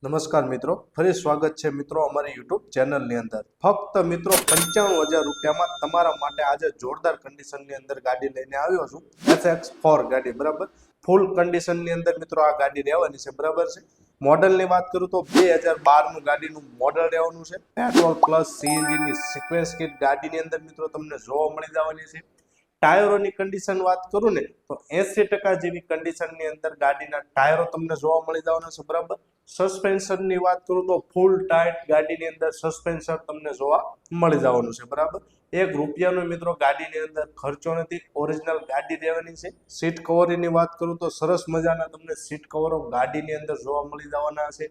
નમસ્કાર મિત્રો, ફરી સ્વાગત છે મિત્રો અમારી યુટ્યુબ ચેનલની અંદર. ફક્ત મિત્રો 95,000 રૂપિયામાં તમારા માટે આજે જોરદાર કન્ડિશનની અંદર ગાડી લઈને આવ્યો છું. FX4 ગાડી, બરાબર. ફૂલ કન્ડિશનની અંદર મિત્રો આ ગાડી રહેવાની છે, બરાબર છે. મોડલની વાત કરું તો 2012 ગાડીનું મોડલ રહેવાનું છે. પેટ્રોલ પ્લસ CNG ની સિક્વેન્સ કિટ ગાડીની અંદર મિત્રો તમને જોવા મળી જવાની છે. ટાયરોની કન્ડિશન વાત કરું ને તો 80% જેવી કન્ડિશનની અંદર ગાડીના ટાયરો તમને જોવા મળી જવાના છે, બરાબર. સસ્પેન્શનની વાત કરું તો ફૂલ ટાઈટ ગાડીની અંદર સસ્પેન્શન તમને જોવા મળી જવાનું છે, બરાબર. ₹1 મિત્રો ગાડીની અંદર ખર્ચો નથી, ઓરિજિનલ ગાડી રહેવાની છે. સીટ કવરની વાત કરું તો સરસ મજાના તમને સીટ કવરો ગાડીની અંદર જોવા મળી જવાના છે.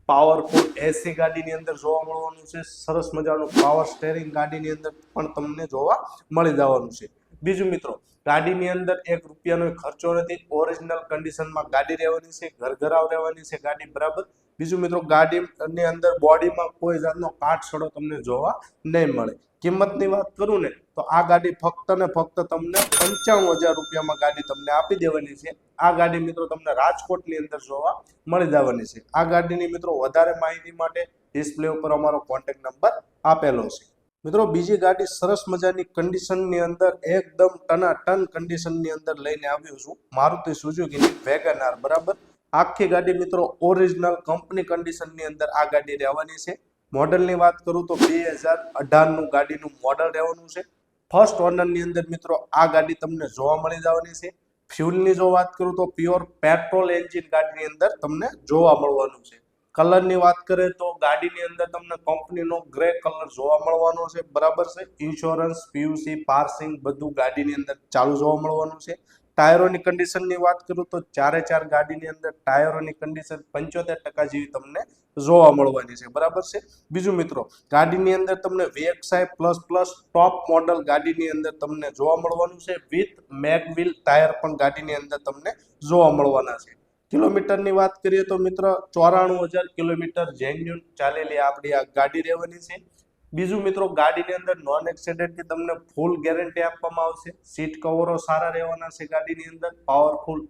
પાવરફુલ એસી ગાડીની અંદર જોવા મળવાનું છે. સરસ મજાનું પાવર સ્ટેરિંગ ગાડીની અંદર પણ તમને જોવા મળી જવાનું છે. બીજું મિત્રો, ગાડીની અંદર ₹1નો ખર્ચો નથી, ઓરિજિનલ કન્ડિશનમાં ગાડી રહેવાની છે, ઘરઘરાવ રહેવાની છે ગાડી, બરાબર. બીજું મિત્રો, ગાડીની અંદર બોડીમાં કોઈ જાતનો કાટછડો તમને જોવા નહીં મળે. કિંમતની વાત કરું ને તો આ ગાડી ફક્ત ને ફક્ત તમને 95,000 રૂપિયામાં ગાડી તમને આપી દેવાની છે. આ ગાડી મિત્રો તમને રાજકોટની અંદર જોવા મળી જવાની છે. આ ગાડીની મિત્રો વધારે માહિતી માટે ડિસ્પ્લે ઉપર અમારો કોન્ટેક્ટ નંબર આપેલો છે. મિત્રો, બીજી ગાડી સરસ મજાની કન્ડિશનની અંદર એકદમ ટનાટન કન્ડિશનની અંદર લઈને આવ્યો છું. મારુતિ સુઝુકીની વેગન આર, બરાબર. આખી ગાડી મિત્રો ઓરિજિનલ કંપની કન્ડિશનની અંદર આ ગાડી રહેવાની છે. મોડલની વાત કરું તો 2018 ગાડીનું મોડલ રહેવાનું છે. ફર્સ્ટ ઓનરની અંદર મિત્રો આ ગાડી તમને જોવા મળી જવાની છે. ફ્યુલની જો વાત કરું તો પ્યોર પેટ્રોલ એન્જિન ગાડીની અંદર તમને જોવા મળવાનું છે. કલરની વાત કરીએ તો ગાડીની અંદર તમને કંપનીનો ગ્રે કલર જોવા મળવાનો છે, બરાબર છે. ઇન્સ્યોરન્સ, PUC, પાર્સિંગ બધું ગાડીની અંદર ચાલુ જોવા મળવાનું છે. ટાયરોની કન્ડિશનની વાત કરું તો 4/4 ગાડીની અંદર ટાયરોની કન્ડિશન 75% જેવી તમને જોવા મળવાની છે, બરાબર છે. બીજું મિત્રો, ગાડીની અંદર તમને VXI પ્લસ ટોપ મોડલ ગાડીની અંદર તમને જોવા મળવાનું છે. વિથ મેગવિલ ટાયર પણ ગાડીની અંદર તમને જોવા મળવાના છે. કિલોમીટરની વાત કરીએ તો મિત્ર 94,000 કિલોમીટર જેન્યુન ચાલેલી આપણી આ ગાડી રહેવાની છે. બીજું મિત્રો, ગાડીની અંદર નોન એક્સિડન્ટની તમને ફૂલ ગેરંટી આપવામાં આવશે. સીટ કવરો સારા રહેવાના છે ગાડીની અંદર. પાવરફુલ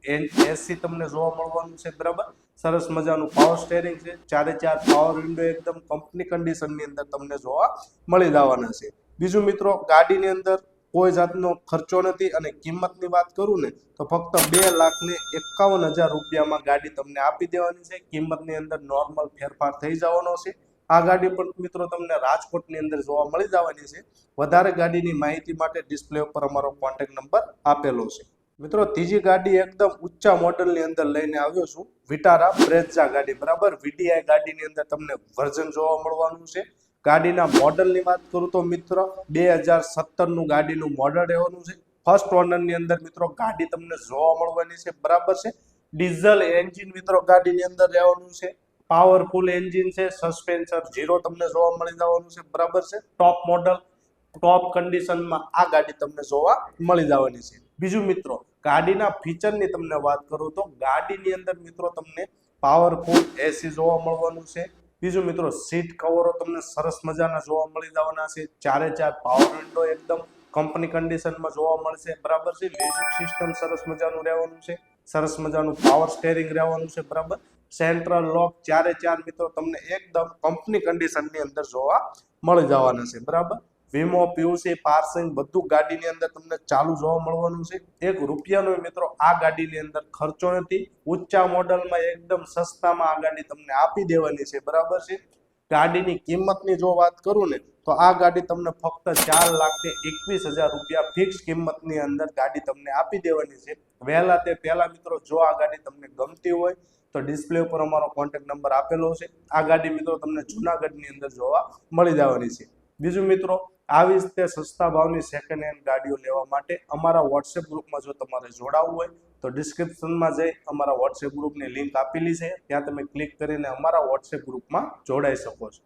એસી તમને જોવા મળવાનું છે, બરાબર. સરસ મજાનું પાવર સ્ટેરિંગ છે. 4/4 પાવર વિન્ડો એકદમ કંપની કન્ડિશનની અંદર તમને જોવા મળી જવાના છે. બીજું મિત્રો, ગાડીની અંદર કોઈ જાતનો ખર્ચો નથી અને કિંમતની વાત કરું ને તો ફક્ત 2,51,000 રૂપિયામાં ગાડી તમને આપી દેવાની છે. કિંમતની અંદર નોર્મલ ફેરફાર થઈ જવાનો છે. આ ગાડી પણ મિત્રો તમને રાજકોટની અંદર જોવા મળી જવાની છે. વધારે ગાડીની માહિતી માટે ડિસ્પ્લે ઉપર અમારો કોન્ટેક્ટ નંબર આપેલો છે. મિત્રો, ત્રીજી ગાડી એકદમ ઊંચા મોડલની અંદર લઈને આવ્યો છું. વિટારા બ્રેઝા ગાડી, બરાબર. VDI ગાડીની અંદર તમને વર્ઝન જોવા મળવાનું છે. ગાડીના મોડલની વાત કરું તો મિત્રો 2017 ગાડીનું મોડલ રહેવાનું છે. ફર્સ્ટ ઓનરની અંદર મિત્રો ગાડી તમને જોવા મળવાની છે, બરાબર છે. ડીઝલ એન્જિન મિત્રો ગાડીની અંદર રહેવાનું છે. પાવરફુલ એન્જિન છે. સસ્પેન્શન 0 તમને જોવા મળી જવાનું છે, બરાબર છે. ટોપ મોડલ ટોપ કન્ડિશનમાં આ ગાડી તમને જોવા મળી જવાની છે. બીજું મિત્રો, ગાડીના ફીચરની તમને વાત કરું તો ગાડીની અંદર મિત્રો તમને પાવરફુલ એસી જોવા મળવાનું છે. બીજું મિત્રો, સીટ કવરો તમને સરસ મજાના જોવા મળી જવાના છે. 4/4 પાવર વિન્ડો એકદમ કંપની કન્ડિશનમાં જોવા મળશે, બરાબર છે. મ્યુઝિક સિસ્ટમ સરસ મજાનું રહેવાનું છે. સરસ મજાનું પાવર સ્ટેરિંગ રહેવાનું છે, બરાબર. સેન્ટ્રલ લોક 4/4 મિત્રો તમને એકદમ કંપની કન્ડિશનની અંદર જોવા મળી જવાના છે, બરાબર. વીમો, PUC, પાર્સિંગ બધું ગાડીની અંદર તમને ચાલુ જોવા મળવાનું છે. ₹1નો મિત્રો આ ગાડીની અંદર ખર્ચો નથી. ઊંચા મોડલમાં એકદમ સસ્તામાં આ ગાડી તમને આપી દેવાની છે, બરાબર છે. ગાડીની કિંમતની જો વાત કરું ને તો આ ગાડી તમને ફક્ત 4,21,000 રૂપિયા ફિક્સ કિંમતની અંદર ગાડી તમને આપી દેવાની છે. વહેલા તે પહેલા મિત્રો, જો આ ગાડી તમને ગમતી હોય તો ડિસ્પ્લે ઉપર અમારો કોન્ટેક્ટ નંબર આપેલો છે. આ ગાડી મિત્રો તમને જુનાગઢની અંદર જોવા મળી જવાની છે. બીજું મિત્રો, આવી રીતે સસ્તા ભાવની સેકન્ડ હેન્ડ ગાડીઓ લેવા માટે અમારા વોટ્સએપ ગ્રુપમાં જો તમારે જોડાવવું હોય તો ડિસ્ક્રિપ્શનમાં જઈ અમારા વોટ્સએપ ગ્રુપની લિંક આપેલી છે, ત્યાં તમે ક્લિક કરીને અમારા વોટ્સએપ ગ્રુપમાં જોડાઈ શકો છો.